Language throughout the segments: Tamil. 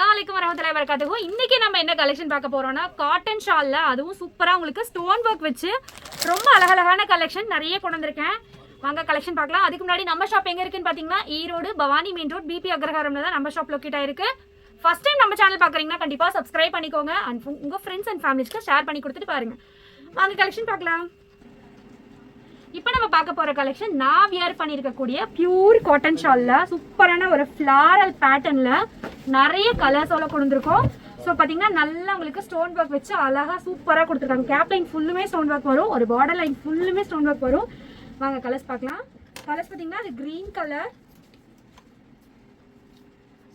अस्सलाम वालेकुम வரஹ்மத்துல்லாஹி வபரகாத்துஹு. இன்னைக்கு நம்ம என்ன கலெக்ஷன் பார்க்க போறோம்னா காட்டன் ஷால்ல அதுவும் சூப்பரா உங்களுக்கு ஸ்டோன் வர்க் வச்சு ரொம்ப அழகழகான கலெக்ஷன் நிறைய கொண்டு வந்திருக்கேன். வாங்க கலெக்ஷன் பார்க்கலாம். அதுக்கு முன்னாடி நம்ம ஷாப் எங்க இருக்குன்னு பாத்தீங்கன்னா Erode Bhavani main road BP அக்ரஹாரம்ல தான் நம்ம ஷாப் லொகேட் ஆயிருக்கு. ஃபர்ஸ்ட் டைம் நம்ம சேனல் பாக்குறீங்கன்னா கண்டிப்பா சப்ஸ்கிரைப் பண்ணிக்கோங்க அண்ட் உங்க ஃப்ரெண்ட்ஸ் அண்ட் ஃபேமிலிஸ்க்கு ஷேர் பண்ணி கொடுத்துட்டு பாருங்க. வாங்க கலெக்ஷன் பார்க்கலாம். இப்போ நம்ம பார்க்க போற கலெக்ஷன் நான் வியர் பண்ணியிருக்கக்கூடிய பியூர் காட்டன் ஷால்ல சூப்பரான ஒரு ஃப்ளாரல் பேட்டர்ன்ல நிறைய கலர்ஸோட கொண்டு வந்திருக்கோம். ஸோ பார்த்தீங்கன்னா நல்லா உங்களுக்கு ஸ்டோன் ஒர்க் வச்சு அழகா சூப்பராக கொடுத்துருக்காங்க. கேப் லைன் ஃபுல்லுமே ஸ்டோன் ஒர்க் வரும், ஒரு பார்டர் லைன் ஃபுல்லுமே ஸ்டோன் ஒர்க் வரும். வாங்க கலர்ஸ் பார்க்கலாம். கலர்ஸ் பார்த்தீங்கன்னா அது கிரீன் கலர்,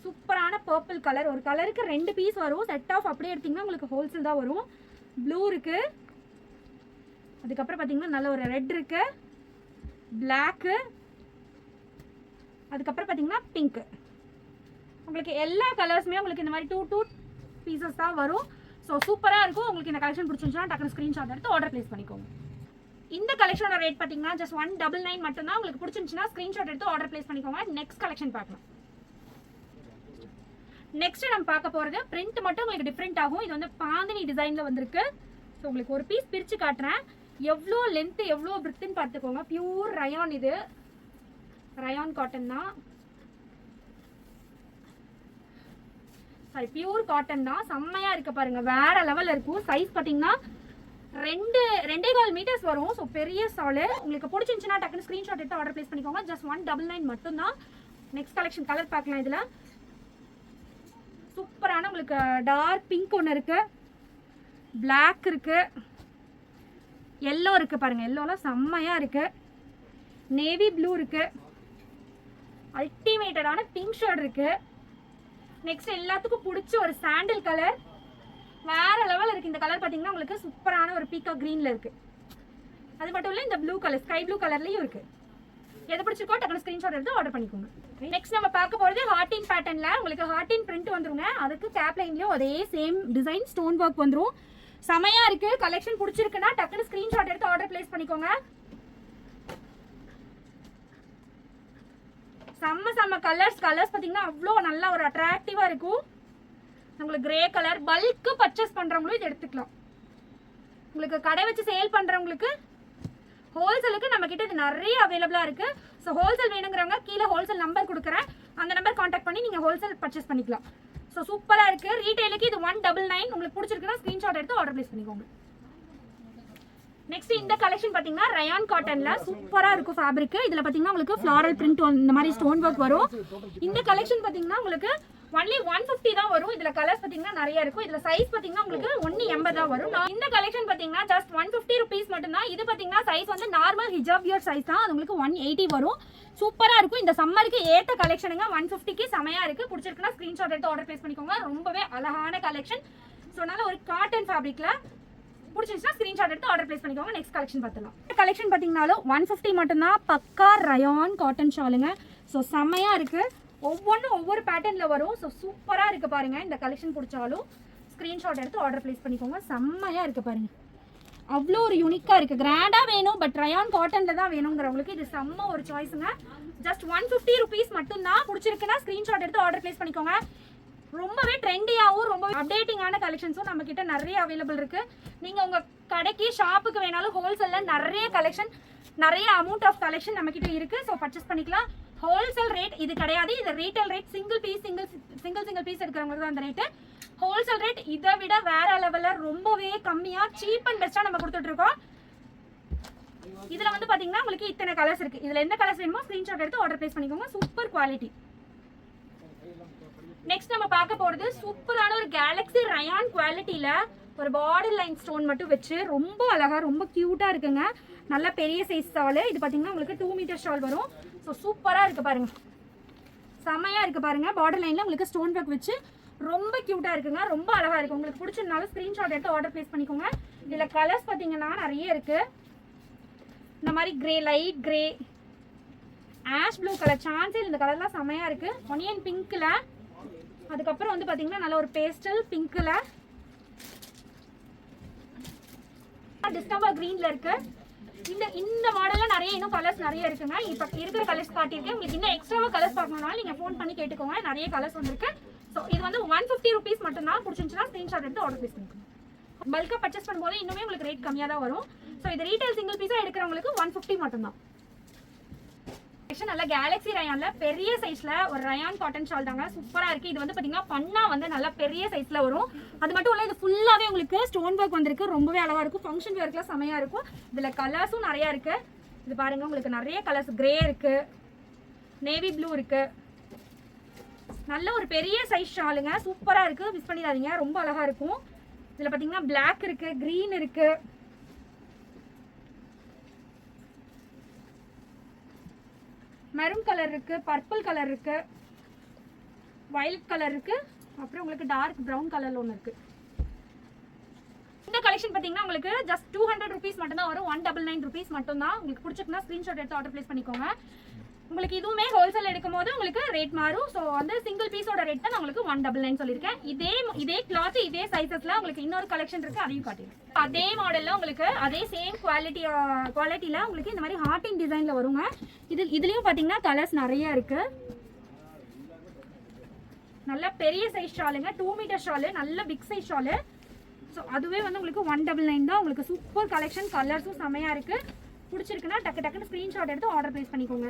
சூப்பரான பர்பிள் கலர், ஒரு கலருக்கு 2 பீஸ் வரும். செட் ஆஃப் அப்படியே எடுத்தீங்கன்னா உங்களுக்கு ஹோல்சேல் தான் வரும். ப்ளூ இருக்கு, அதுக்கப்புறம் பார்த்தீங்கன்னா நல்ல ஒரு ரெட் இருக்கு, பிளாக்கு, அதுக்கப்புறம் பார்த்தீங்கன்னா பிங்க். உங்களுக்கு எல்லா கலர்ஸுமே உங்களுக்கு இந்த மாதிரி 2 பீசஸ் தான் வரும். ஸோ சூப்பராக இருக்கும். உங்களுக்கு இந்த கலெக்ஷன் பிடிச்சிருந்துச்சுன்னா டக்குனு ஸ்க்ரீன்ஷாட் எடுத்து ஆர்டர் ப்ளேஸ் பண்ணிக்கோங்க. இந்த கலெக்ஷனோட ரேட் பார்த்தீங்கன்னா ஜஸ்ட் 199 மட்டும்தான். உங்களுக்கு பிடிச்சிருந்துச்சுன்னா ஸ்க்ரீன்ஷாட் எடுத்து ஆர்டர் ப்ளேஸ் பண்ணிக்கோங்க. நெக்ஸ்ட் கலெக்ஷன் பார்க்கலாம். நெக்ஸ்ட் நம்ம பார்க்க போகிறது பிரிண்ட் மட்டும் உங்களுக்கு டிஃப்ரெண்ட் ஆகும். இது வந்து பாந்தினி டிசைனில் வந்திருக்கு. ஸோ உங்களுக்கு ஒரு பீஸ் பிரித்து காட்டுறேன். எவ்வளோ லென்த்து எவ்வளோ பிரித்துன்னு பார்த்துக்கோங்க. பியூர் ரயான், இது ரயான் காட்டன் தான், சாரி பியூர் காட்டன் தான். செம்மையா இருக்கு பாருங்க, வேற லெவல்ல இருக்கும். சைஸ் பார்த்தீங்கன்னா 2.25 மீட்டர்ஸ் வரும். ஸோ பெரிய சாலு. உங்களுக்கு பிடிச்சிருந்துச்சுன்னா டக்குனு ஸ்க்ரீன்ஷாட் எடுத்து ஆர்டர் ப்ளேஸ் பண்ணிக்கோங்க. ஜஸ்ட் 199 மட்டும்தான். நெக்ஸ்ட் கலெக்ஷன் கலர் பார்க்கலாம். இதில் சூப்பரான உங்களுக்கு டார்க் பிங்க் ஒன்று இருக்கு, பிளாக் இருக்கு, எல்லோ இருக்கு பாருங்க, எல்லோலாம் செம்மையா இருக்கு, நேவி ப்ளூ இருக்கு, அல்டிமேட்டடான பிங்க் ஷேட் இருக்கு. நெக்ஸ்ட் எல்லாத்துக்கும் பிடிச்ச ஒரு சாண்டில் கலர், வேற லெவல் இருக்கு. இந்த கலர் பாத்தீங்கன்னா உங்களுக்கு சூப்பரான ஒரு பீக்கா கிரீன்ல இருக்கு. அது மட்டும் இல்ல இந்த ப்ளூ கலர் ஸ்கை ப்ளூ கலர்லயும் இருக்கு. எதை பிடிச்சிருக்கோ டக்குனு ஸ்கிரீன்ஷாட் எடுத்து ஆர்டர் பண்ணிக்கோங்க. நெக்ஸ்ட் நம்ம பார்க்க போறது ஹார்டின் பேட்டர்ன்ல உங்களுக்கு ஹார்டின் பிரிண்ட் வந்துருங்க. அதுக்கு கேப் லைன்லயும் அதே சேம் டிசைன் ஸ்டோன் ஒர்க் வந்துரும். செமையா இருக்கு. கலெக்ஷன் பிடிச்சிருக்குன்னா டக்குனு ஸ்கிரீன்ஷாட் எடுத்து ஆர்டர் பிளேஸ் பண்ணிக்கோங்க. செம்ம கலர்ஸ் பாத்தீங்கன்னா அவ்வளோ நல்லா ஒரு அட்ராக்டிவா இருக்கும். உங்களுக்கு கிரே கலர், பல்க் பர்ச்சேஸ் பண்றவங்களும் இது எடுத்துக்கலாம். உங்களுக்கு கடை வச்சு சேல் பண்றவங்களுக்கு ஹோல்சேலுக்கு நம்ம கிட்ட இது நிறைய அவைலபிளா இருக்கு. ஸோ ஹோல்சேல் வேணுங்கிறவங்க கீழே ஹோல்சேல் நம்பர் கொடுக்குறேன், அந்த நம்பர் கான்டாக்ட் பண்ணி நீங்க ஹோல்சேல் பர்ச்சேஸ் பண்ணிக்கலாம். ஸோ சூப்பரா இருக்கு. ரீட்டைலுக்கு இது 199. உங்களுக்கு பிடிச்சிருக்குன்னா ஸ்கிரீன்ஷாட் எடுத்து ஆர்டர் பிளேஸ் பண்ணிக்கோங்க. நெக்ஸ்ட் இந்த கலெக்ஷன் பாத்தீங்கன்னா ரயான் காட்டன்ல சூப்பரா இருக்கும் ஃபேப்ரிக். இதுல பாத்தீங்கன்னா உங்களுக்கு ஃப்ளாரல் பிரிண்ட் இந்த மாதிரி ஸ்டோன் ஒர்க் வரும். இந்த கலெக்ஷன் பாத்தீங்கன்னா உங்களுக்கு ஒன்லி 150 தான் வரும். இதுல கலர்ஸ் பாத்தீங்கன்னா நிறைய இருக்கும். இதுல சைஸ் பாத்தீங்கன்னா உங்களுக்கு 180 தான் வரும். இந்த கலெக்ஷன் பாத்தீங்கன்னா ஜஸ்ட் 150 rupees மட்டும் தான். இது பாத்தீங்கன்னா சைஸ் வந்து நார்மல் ஹிஜாப் வியர் சைஸ் தான். அது உங்களுக்கு 180 வரும். சூப்பரா இருக்கும். இந்த சம்மருக்கு ஏத்த கலெக்ஷனுங்க. 150க்கு செமையா இருக்கு. பிடிச்சிருக்குன்னா ஸ்கிரீன்ஷாட் எடுத்து ஆர்டர் பிளேஸ் பண்ணிக்கோங்க. ரொம்பவே அழகான கலெக்ஷன். ஸோ நல்ல ஒரு காட்டன் ஃபேப்ரிக்ல பிடிச்சிருந்துச்சுன்னா ஸ்கிரீன்ஷாட் எடுத்து ஆர்டர் பிளேஸ் பண்ணிக்கோங்க. நெக்ஸ்ட் கலெக்ஷன் பார்த்துலாம். கலெக்ஷன் பார்த்தீங்கன்னாலும் 150 மட்டும்தான். பக்கா ரயான் காட்டன் ஷாலுங்க. ஸோ செம்மையா இருக்கு. ஒவ்வொன்றும் ஒவ்வொரு பேட்டர்னில் வரும். ஸோ சூப்பராக இருக்கு பாருங்க. இந்த கலெக்ஷன் பிடிச்சாலும் ஸ்க்ரீன்ஷாட் எடுத்து ஆர்டர் பிளேஸ் பண்ணிக்கோங்க. செம்மையா இருக்கு பாருங்க, அவ்வளோ ஒரு யூனிக்காக இருக்கு. கிராண்டாக வேணும் பட் ரயான் காட்டனில் தான் வேணுங்கிறவங்களுக்கு இது செம்ம ஒரு சாய்ஸுங்க. ஜஸ்ட் 150 rupees மட்டும்தான். பிடிச்சிருக்குன்னா ஸ்க்ரீன்ஷாட் எடுத்து ஆர்டர் பிளேஸ் பண்ணிக்கோங்க. ரொம்பவே ட்ரெண்டியாகவும் ரொம்ப அப்டேட்டிங்கான கலெக்ஷன்ஸும் நம்ம கிட்ட நிறைய அவைலபிள் இருக்கு. நீங்க உங்க கடைக்கு ஷாப்புக்கு வேணாலும் ஹோல்சேல்ல நிறைய கலெக்ஷன், நிறைய அமௌண்ட் ஆஃப் கலெக்ஷன் நம்ம கிட்ட இருக்கு. ஸோ பர்ச்சேஸ் பண்ணிக்கலாம். ஹோல்சேல் ரேட் இது கிடையாது, இது ரீட்டைல் ரேட். சிங்கிள் பீஸ் எடுக்கிறவங்களுக்கு தான் அந்த ரேட்டு. ஹோல்சேல் ரேட் இதை விட வேற லெவல்ல ரொம்பவே கம்மியா சீப் அண்ட் பெஸ்டா நம்ம கொடுத்துட்டு இருக்கோம். இதுல வந்து பாத்தீங்கன்னா உங்களுக்கு இத்தனை கலர்ஸ் இருக்கு. இதுல எந்த கலர்ஸ் வேணுமோ ஸ்கிரீன்ஷாட் எடுத்து ஆர்டர் பிளேஸ் பண்ணிக்கோங்க. Super quality. நெக்ஸ்ட் நம்ம பார்க்க போறது சூப்பரான ஒரு கேலக்ஸி ரயான் குவாலிட்டியில ஒரு பார்டர் லைன் ஸ்டோன் மட்டும் வச்சு ரொம்ப அழகா ரொம்ப கியூட்டா இருக்குங்க. நல்ல பெரிய சைஸ் ஷால். இது பாத்தீங்கன்னா உங்களுக்கு 2 மீட்டர் ஷால் வரும். ஸோ சூப்பரா இருக்கு பாருங்க, செமையா இருக்கு பாருங்க. பார்டர் லைன்ல உங்களுக்கு ஸ்டோன் ஒர்க் வச்சு ரொம்ப கியூட்டா இருக்குங்க. ரொம்ப அழகா இருக்கு. உங்களுக்கு பிடிச்சிருந்தாலும் ஸ்கிரீன்ஷாட் எடுத்து ஆர்டர் பிளேஸ் பண்ணிக்கோங்க. இதுல கலர்ஸ் பாத்தீங்கன்னா நிறைய இருக்கு. இந்த மாதிரி grey, light grey, ash blue colour, சான்ஸில் இந்த கலர்லாம் செமையா இருக்கு. ஒனியன் பிங்க்ல, அதுக்கப்புறம் வந்து பாத்தீங்கன்னா நல்ல ஒரு பேஸ்டல் பிங்க்ல, டிஸ்டம்பர் கிரீன்ல இருக்கு. இந்த மாடல்ல நிறைய இன்னும் கலர்ஸ் நிறைய இருக்குங்க. இப்போ இருக்கிற கலர்ஸ் காட்டியிருக்கேன். உங்களுக்கு இன்னும் எக்ஸ்ட்ராவா கலர்ஸ் பார்க்கணும்னாலும் நீங்க ஃபோன் பண்ணி கேட்டுக்கோங்க. நிறைய கலர்ஸ் வந்திருக்கு. ஸோ இது வந்து 150 rupees மட்டும் தான். பிடிச்சிருந்துச்சுன்னா ஸ்க்ரீன்ஷாட் எடுத்து ஆர்டர் ப்ளேஸ் பண்ணிக்கோங்க. பல்காக பர்ச்சேஸ் பண்ணும்போது இன்னுமே உங்களுக்கு ரேட் கம்மியாக தான் வரும். ஸோ இது ரீட்டைல் சிங்கிள் பீஸாக எடுக்கிறவங்களுக்கு 150 மட்டும்தான். நல்ல கேலக்ஸி ரயான்ல பெரிய சைஸ்ல ஒரு ரயான் காட்டன் ஷால் தாங்க, சூப்பரா இருக்கு. இது வந்து பாத்தீங்கன்னா பண்ணா வந்து நல்லா பெரிய சைஸ்ல வரும். அது மட்டும் இல்ல இது ஃபுல்லாவே உங்களுக்கு ஸ்டோன் ஒர்க் வந்திருக்கு, ரொம்பவே அழகா இருக்கும். ஃபங்க்ஷன் வேர்க்குலாம் செமையா இருக்கும். இதுல கலர்ஸும் நிறைய இருக்கு. இது பாருங்க, உங்களுக்கு நிறைய கலர்ஸ், கிரே இருக்கு, நேவி ப்ளூ இருக்கு. நல்ல ஒரு பெரிய சைஸ் ஷாலுங்க, சூப்பரா இருக்கு, மிஸ் பண்ணிடாதீங்க, ரொம்ப அழகா இருக்கும். இதுல பாத்தீங்கன்னா பிளாக் இருக்கு, கிரீன் இருக்கு, மெரூன் கலர் இருக்கு, பர்பிள் கலர் இருக்கு, வயலட் கலர் இருக்கு, அப்புறம் உங்களுக்கு டார்க் ப்ரௌன் கலர்ல ஒன்று இருக்கு. இந்த கலெக்ஷன் பார்த்தீங்கன்னா உங்களுக்கு ஜஸ்ட் 200 rupees மட்டும் தான் வரும். 199 rupees மட்டும் தான். உங்களுக்கு பிடிச்சிருக்குன்னா ஸ்க்ரீன்ஷாட் எடுத்து ஆர்டர் ப்ளேஸ் பண்ணிக்கோங்க. உங்களுக்கு இதுவுமே ஹோல்சேல் எடுக்கும் போது உங்களுக்கு ரேட் மாறும். ஸோ வந்து சிங்கிள் பீஸோட ரேட் தான் நான் உங்களுக்கு 199 சொல்லியிருக்கேன். இதே கிளாத் இதே சைஸஸ்ல உங்களுக்கு இன்னொரு கலெக்ஷன் இருக்கு, அதையும் காட்டிடுறேன். அதே மாடல்ல உங்களுக்கு அதே சேம் குவாலிட்டியில உங்களுக்கு இந்த மாதிரி ஹார்டின் டிசைன்ல வருங்க. இதுலயும் பாத்தீங்கன்னா கலர்ஸ் நிறைய இருக்கு. நல்ல பெரிய சைஸ் ஷாலுங்க, 2 மீட்டர் ஷாலு, நல்ல பிக் சைஸ் ஷாலு. ஸோ அதுவே வந்து உங்களுக்கு 199 தான். உங்களுக்கு சூப்பர் கலெக்ஷன், கலர்ஸும் செமையா இருக்கு. பிடிச்சிருக்குன்னா டக்குன்னு ஸ்க்ரீன்ஷாட் எடுத்து ஆர்டர் ப்ளேஸ் பண்ணிக்கோங்க.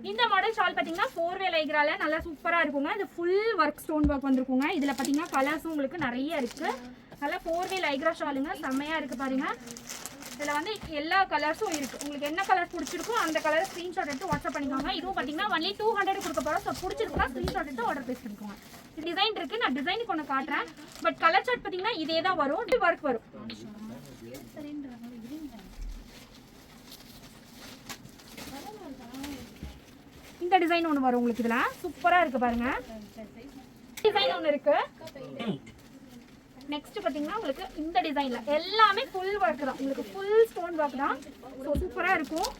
இந்த மாடல் ஷால் பார்த்தீங்கன்னா 4-வே லைக்ரால நல்லா சூப்பராக இருக்குங்க. இது ஃபுல் ஒர்க் ஸ்டோன் ஒர்க் வந்துருக்குங்க. இதில் பார்த்தீங்கன்னா கலர்ஸும் உங்களுக்கு நிறைய இருக்கு. நல்லா 4-வே லைக்ரா ஷாலுங்க, செம்மையா இருக்கு பாருங்க. இதில் வந்து எல்லா கலர்ஸும் இருக்கு. உங்களுக்கு என்ன கலர் பிடிச்சிருக்கோ அந்த கலர் ஸ்க்ரீன்ஷாட் எடுத்து வாட்ஸ்அப் பண்ணிக்கோங்க. இதுவும் பார்த்தீங்கன்னா ஒன்லி 200 கொடுக்க போகிறோம். ஸோ பிடிச்சிருக்குன்னா ஸ்க்ரீன்ஷாட் எடுத்து ஆர்டர் ப்ளேஸ் பண்ணிக்கோங்க. டிசைன் இருக்கு, நான் டிசைனுக்கு ஒன்று காட்டுறேன். பட் கலர் சார்ட் பார்த்தீங்கன்னா இதே தான் வரும், ஒர்க் வரும். இந்த டிசைன் ஒன்று வரும் உங்களுக்கு. இதில் சூப்பராக இருக்கு பாருங்க. டிசைன் ஒன்று இருக்கு. நெக்ஸ்ட் பார்த்தீங்கன்னா உங்களுக்கு இந்த டிசைன்ல எல்லாமே ஃபுல் ஒர்க் தான், உங்களுக்கு ஃபுல் ஸ்டோன் ஒர்க் தான். ஸோ சூப்பராக இருக்கும்.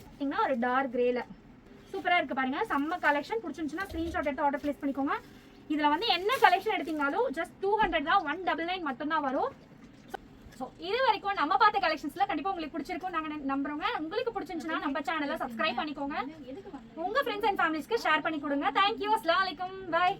பார்த்தீங்கன்னா ஒரு டார்க் கிரேல சூப்பராக இருக்கு பாருங்க. செம்ம கலெக்ஷன். பிடிச்சிருந்துச்சுன்னா ஸ்க்ரீன்ஷாட் எடுத்து ஆர்டர் ப்ளேஸ் பண்ணிக்கோங்க. இதில் வந்து என்ன கலெக்ஷன் எடுத்தீங்கனாலும் ஜஸ்ட் 200 தான், 199 மட்டும் தான் வரும். ஸோ இது வரைக்கும் நம்ம பார்த்த கலெக்ஷன்ஸ்ல கண்டிப்பாக உங்களுக்கு பிடிச்சிருக்கும் நாங்கள் நம்புறோங்க. உங்களுக்கு பிடிச்சிருந்துச்சுன்னா நம்ம சேனலை சப்ஸ்கிரைப் பண்ணிக்கோங்க. உங்க ஃப்ரெண்ட்ஸ் அண்ட் ஃபேமிலிஸ்க்கு ஷேர் பண்ணி கொடுங்க. தேங்க்யூ. அஸ்ஸலாமு அலைக்கும். பாய்.